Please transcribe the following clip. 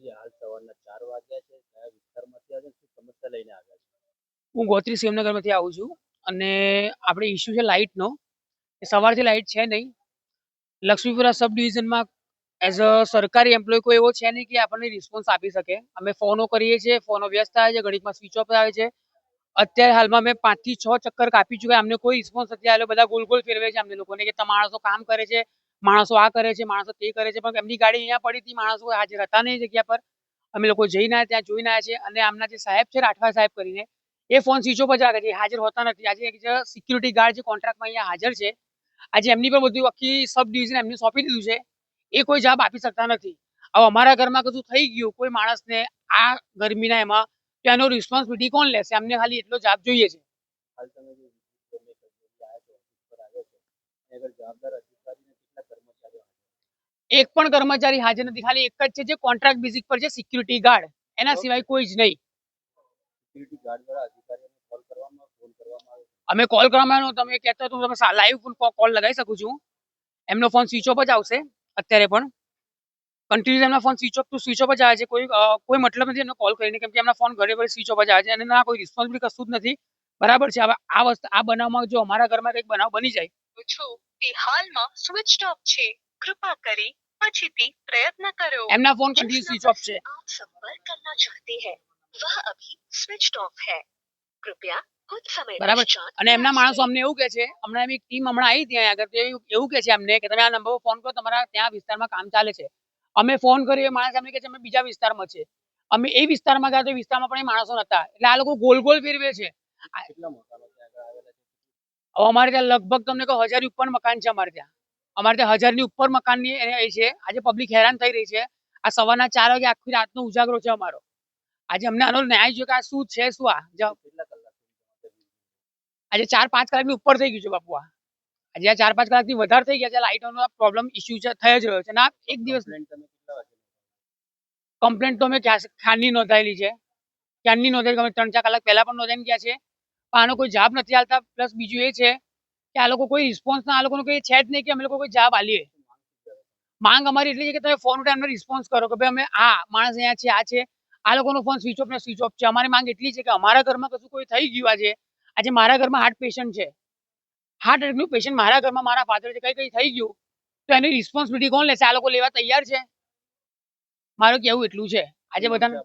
જી હાલ સવારના 4 વાગ્યા છે. કયા વિસ્તારમાંથી આવ્યા છો? શું સમસ્યા લઈને આવ્યા છો? હું ગોત્રી સેમનગરમાંથી આવું છું અને આપણે ઇસ્યુ છે લાઇટનો. સવારથી લાઇટ છે નહીં. લક્ષ્મીપુરા સબ ડિવિઝનમાં એઝ અ સરકારી એમ્પ્લોય કોઈ એવો છે નહીં કે આપણને રિસ્પોન્સ આપી શકે. અમે ફોનો કરીએ છીએ, ફોનો વ્યસ્ત આવે છે, ઘડીકમાં સ્વિચ ઓફ આવે છે. અત્યારે હાલમાં મેં 5 થી 6 ચક્કર કાપી ચૂક્યા, અમને કોઈ રિસ્પોન્સ નથી આવ્યો. બધા ગોલ ગોલ ફેરવે છે અમને લોકોને કે માણસો કામ કરે છે, માણસો આ કરે છે, માણસો તે કરે છે, પણ એમની ગાડી અહીંયા પડી હતી, માણસો હાજર હતા નહીં જગ્યા પર. અમે લોકો જઈને આવ્યા, ત્યાં જોઈને આવ્યા છે. અને આમના જે સાહેબ છે રાઠવા સાહેબ કરીને, એ ફોન સ્વિચ ઓફ જ રાખે છે, હાજર હોતા નથી. આજે સિક્યુરિટી ગાર્ડ જે કોન્ટ્રાક્ટમાં અહીંયા હાજર છે, આજે એમની પર બધું આખી સબ ડિવિઝન એમને સોંપી દીધું છે, એ કોઈ જવાબ આપી શકતા નથી. હવે અમારા ઘરમાં કશું થઈ ગયું કોઈ માણસને આ ગરમીના એમાં, તો એનો રિસ્પોન્સિબિલિટી કોણ લેશે? અમને ખાલી એટલો જવાબ જોઈએ છે. હાલ તમે જે આવ્યા છો, ઓફિસ પર આવ્યા છો, એ આગળ જવાબદાર અધિકારીને કેટલા કર્મચારીઓ એક પણ કર્મચારી હાજર નથી. ખાલી એક જ છે જે કોન્ટ્રાક્ટ બેઝિક પર છે, સિક્યુરિટી ગાર્ડ. એના સિવાય કોઈ જ નહીં. સિક્યુરિટી ગાર્ડ દ્વારા અધિકારીઓને ફોન કરવામાં આવ્યો? અમે કોલ કરવામાં તમે કહેતો તો તમે લાઈવ કોલ લગાવી શકું છું. એમનો ફોન સ્વિચ ઓફ જ આવશે અત્યારે પણ. કન્ટિન્યુઅસ એમના phone switch off to switch off જ આવે છે. કોઈ મતલબ નથી એમનો કોલ કરીને, કેમ કે એમના ફોન ઘરે ઘરે સ્વિચ ઓફ જ આવે છે અને ના કોઈ રિસ્પોન્સિબિલિટી કશું જ નથી. બરાબર છે. હવે આ બનાવમાં જો અમારા ઘરમાં કંઈક બનાવ બની જાય છો તે હાલમાં સ્વિચ ઓફ છે, કૃપા કરી પછીથી પ્રયત્ન કરો. એમના ફોન કન્ટિન્યુ સ્વિચ ઓફ છે. आप संपर्क करना चाहते हैं वह अभी स्विच्ड ऑफ है, कृपया कुछ समय બરાબર. पश्चात અને એમના માણસો અમને એવું કહે છે, હમણાં એમની ટીમ હમણાં આવી ત્યાં આગળ, એવું કહે છે અમને કે તમે આ નંબર પર ફોન કરો, તમારા ત્યાં વિસ્તારમાં કામ ચાલે છે. અમે ફોન કરીએ, માણસ અમને કહે છે અમે બીજા વિસ્તારમાં છે. અમે એ વિસ્તારમાં ગયા તો વિસ્તારમાં પણ એ માણસો નતા. એટલે આ લોકો ગોલ ગોલ ફેરવે છે. કેટલા મકાનો ત્યાં આગળ આવેલા છે? હવે અમારે ત્યાં લગભગ તમને કહો 1000 ની ઉપર મકાન છે. અમારે ત્યાં 1000 ની ઉપર મકાનની એ છે. આજે પબ્લિક હેરાન થઈ રહી છે. આ સવારના 4 વાગે આખી રાતનો ઉજાગરો છે અમારો. આજે અમને આનો ન્યાય જોઈએ કે આ શું છે, શું આ કેટલા કલાક આજે 4-5 કલાકની ઉપર થઈ ગયું છે બાપુ. આજે આ 4-5 કલાકથી વધારે થઈ ગયા છે. લાઇટોનો પ્રોબ્લેમ ઇસ્યુ છે, થઈ જ રહ્યો છે. ના એક દિવસ તમે કેટલા વાગે? કમ્પ્લેન્ટ તો અમે ક્યારની નોંધાયેલી છે. ક્યારની નોંધાયેલી, અમે 3-4 કલાક પહેલા પણ નોંધાઈને ગયા છે, પણ આનો કોઈ જવાબ નથી આલતા. પ્લસ બીજું એ છે કે આ લોકો કોઈ રિસ્પોન્સ ના, આ લોકોનું કોઈ છે જ નહીં કે અમે લોકો કોઈ જવાબ આલીએ. માંગ અમારી એટલી છે કે તમે ફોન ઉઠાવીને એમને રિસ્પોન્સ કરો કે ભાઈ અમે આ માણસ અહીંયા છે, આ છે. આ લોકોનો ફોન સ્વિચ ઓફ ને સ્વિચ ઓફ છે. અમારી માંગ એટલી છે કે અમારા ઘરમાં કશું કોઈ થઈ ગયું આજે મારા ઘરમાં હાર્ટ પેશન્ટ છે, હાર્ટ એટેકનું પેશન્ટ મારા ઘરમાં મારા ફાધર છે, કઈ થઈ ગયું તો એની રિસ્પોન્સિબિલિટી કોણ લેશે? આ લોકો લેવા તૈયાર છે? મારું કેવું એટલું છે. આજે બધાને